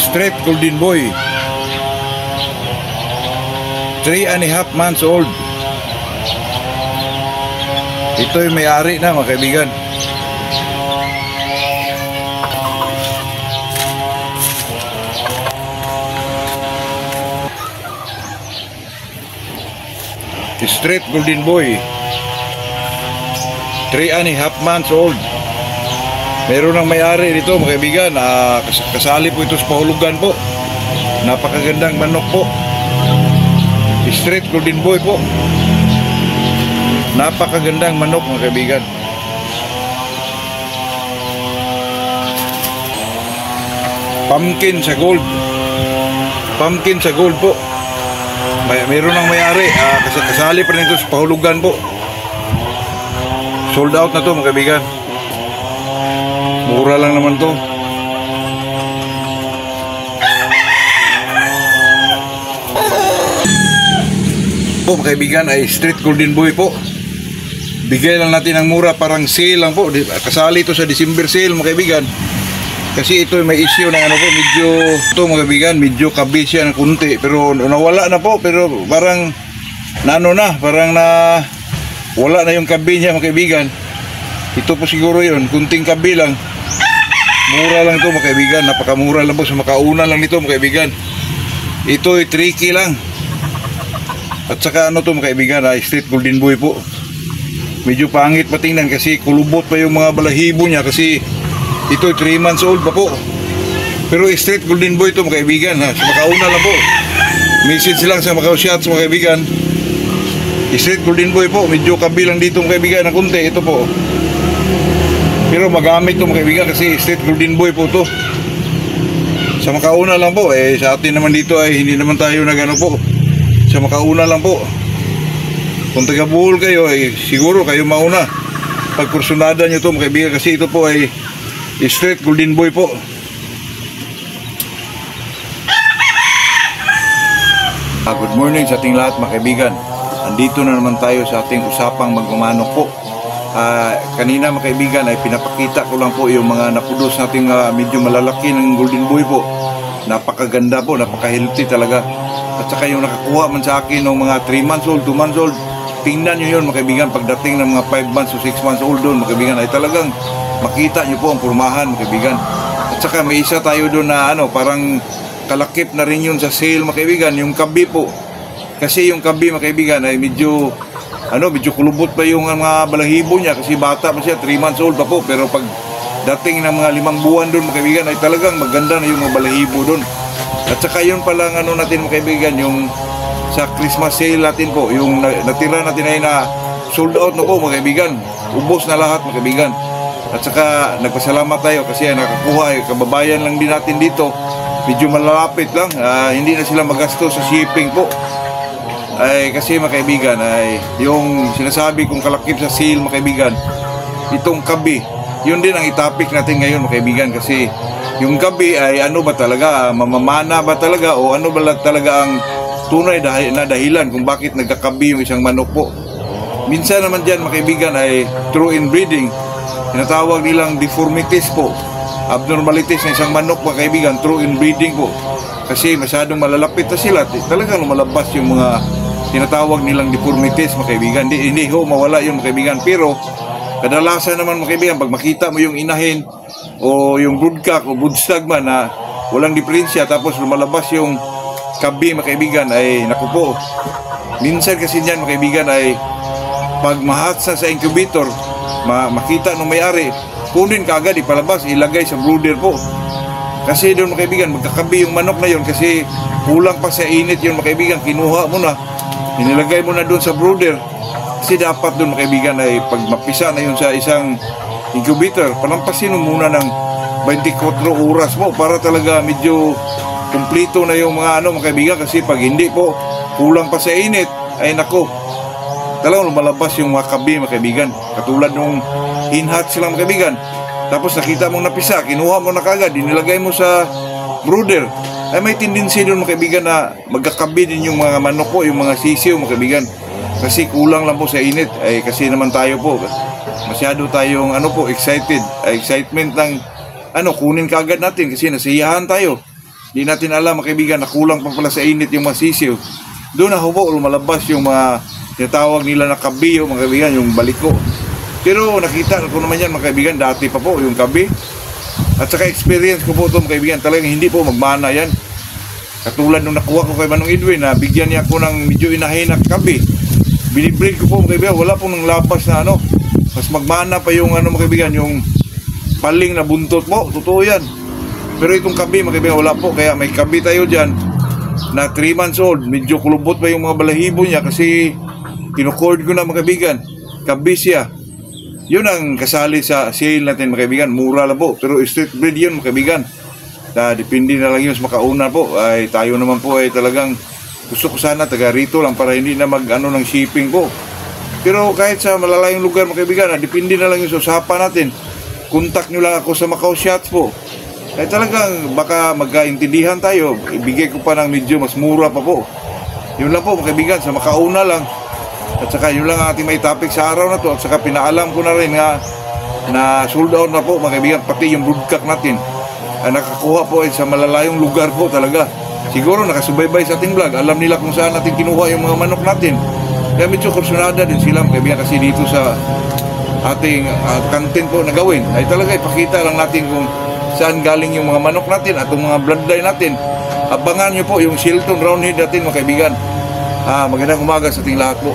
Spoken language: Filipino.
Straight golden boy, 3.5 months old. Ito'y may-ari na mga kaibigan. Straight golden boy, 3.5 months old. Meron ng may-ari dito mga kaibigan. Kasali po ito sa pahulugan po. Napakagandang manok po. Straight golden boy po. Napakagandang manok mga kaibigan. Pumpkin sa gold. Pumpkin sa gold po. Meron ng may-ari. Kasali pa rin ito sa pahulugan po. Sold out na to mga kaibigan. Mura lang naman to. Po mga kaibigan ay straight golden boy po. Bigay lang natin ng mura, parang sale lang po. Kasali ito sa December sale mga kaibigan. Kasi ito may issue na ano po, medyo ito mga kaibigan, medyo kabis siya ng kunti. Pero nawala na po, pero parang parang wala na yung kabi niya mga kaibigan. Ito po siguro yun, kunting kabi lang. Mura lang ito mga kaibigan, napakamura lang po, sa makauna lang nito mga kaibigan. Ito ay 3K lang. At saka ano to mga kaibigan, straight golden boy po. Medyo pangit patingnan kasi kulubot pa yung mga balahibo niya kasi ito ay 3 months old pa po. Pero straight golden boy ito mga kaibigan, sa makauna lang po. Message lang sa Macau Shots mga kaibigan. Straight golden boy po, medyo kabilang dito mga kaibigan ng kunti, ito po. Pero magamit ito mga kaibigan kasi straight golden boy po to. Sa makauna lang po, sa atin naman dito ay hindi naman tayo nagano po. Sa makauna lang po. Kung taga-Bohol kayo ay siguro kayo mauna. Pagkursunada nyo ito mga kaibigan kasi ito po ay straight golden boy po. Good morning sa ating lahat mga kaibigan. Andito na naman tayo sa ating usapang magmamanok po. Kanina mga kaibigan ay pinapakita ko lang po yung mga napudos nating medyo malalaki ng golden boy po. Napakaganda po, napaka-healthy talaga. At saka yung nakakuha man sa akin ng mga 3 months old, 2 months old, tingnan nyo yun mga kaibigan. Pagdating ng mga 5 months o 6 months old doon mga kaibigan ay talagang makita nyo po ang pormahan mga kaibigan. At saka may isa tayo doon na parang kalakip na rin yun sa sale mga kaibigan, yung kabi po. Kasi yung kabi mga kaibigan ay medyo kulubot pa yung mga balahibo niya kasi bata pa siya, 3 months old pa po. Pero pag dating ng mga 5 buwan doon mga kaibigan ay talagang maganda na yung mga balahibo doon. At saka yun pala natin mga kaibigan, yung sa Christmas sale natin po, yung natira natin ay na sold out na po mga kaibigan. Ubos na lahat mga kaibigan. At saka nagpasalamat tayo kasi nakakuha kababayan lang din natin dito. Medyo malalapit lang, hindi na sila magastos sa shipping po. Kasi mga kaibigan ay yung sinasabi kong kalakip sa sale mga kaibigan, itong kabi, yun din ang itapik natin ngayon mga kaibigan. Kasi yung kabi ay ano ba talaga, mamamana ba talaga o ano ba talaga ang tunay na dahilan kung bakit nagkakabi yung isang manok po. Minsan naman dyan mga kaibigan ay true inbreeding, tinatawag nilang deformities po, abnormalities ng isang manok mga kaibigan, true inbreeding po. Kasi masyadong malalapit na sila, talagang lumalabas yung mga tinatawag nilang deformities mga kaibigan. Hindi ho mawala yun mga kaibigan. Pero kadalasan naman mga kaibigan, pag makita mo yung inahin o yung broodcock o broodstag man na walang diferensya tapos lumalabas yung kabi mga kaibigan ay naku po. Minsan kasi niyan mga kaibigan ay pag mahatsa sa incubator, makita nung may-ari, kunin kaagad, ipalabas, ilagay sa brooder po. Kasi doon mga kaibigan, magkakabi yung manok na yun kasi kulang pa sa init yun mga kaibigan. Kinuha mo na, inilagay mo na doon sa brooder. Kasi dapat doon mga kaibigan ay pag mapisa na yun sa isang incubator, palampasin mo muna ng 24 oras mo para talaga medyo kumplito na yung mga mga kaibigan. Kasi pag hindi po, kulang pa sa init, ay nako, talagang lumalabas yung mga kabi mga kaibigan. Katulad nung hinhatch sila mga kaibigan. Tapos nakita mong napisa, kinuha mo na kagad, inilagay mo sa brooder. Ay may tendency doon mga kaibigan na magkakabi din yung mga manok po, yung mga sisiw mga kaibigan. Kasi kulang lang po sa init. Ay kasi naman tayo po, masyado tayong excitement ng kunin kagad natin kasi nasiyahan tayo. Di natin alam mga kaibigan na kulang pa pala sa init yung mga sisiw. Doon na hubo lumalabas yung mga tinatawag nila na kabi mga kaibigan, yung baliko. Pero nakita ko naman yan mga kaibigan, dati pa po yung kabi. At saka experience ko po ito mga kaibigan, talagang hindi po magmana yan. Katulad nung nakuha ko kay Manong Edwin na bigyan niya ako ng medyo inahin na kabi. Binibreed ko po mga kaibigan, wala pong nang labas na ano. Mas magmana pa yung ano mga kaibigan, yung paling na buntot po, totoo yan. Pero itong kabi mga kaibigan, wala po. Kaya may kabi tayo dyan na 3 months old. Medyo kulubot pa yung mga balahibo niya kasi kinucord ko na mga kaibigan. Kabi siya. Yun ang kasali sa sale natin mga kaibigan. Mura lang po. Pero street breed yun mga kaibigan. Depende na lang yun sa makauna po. Ay, tayo naman po ay talagang gusto ko sana taga rito lang para hindi na mag-ano ng shipping po. Pero kahit sa malalayong lugar mga kaibigan, depende na lang yung sa usapan natin. Contact nyo lang ako sa Macau Shots po. Ay talagang baka magkaintindihan tayo. Ibigay ko pa ng medyo mas mura pa po. Yun lang po mga kaibigan, sa makauna lang. At saka yun lang ang ating may topic sa araw na to. At saka pinaalam ko na rin nga na sold out na po mga kaibigan, pati yung broodcock natin. Nakakuha po sa malalayong lugar po talaga. Siguro nakasubaybay sa ating vlog. Alam nila kung saan natin kinuha yung mga manok natin. Kaya medyo kursunada din sila mga kaibigan kasi dito sa ating content po na gawin. Ay talaga ipakita lang natin kung saan galing yung mga manok natin at yung mga bloodline natin. Abangan nyo po yung Shilton Roundhead natin mga kaibigan. Magandang umaga sa ating lahat po.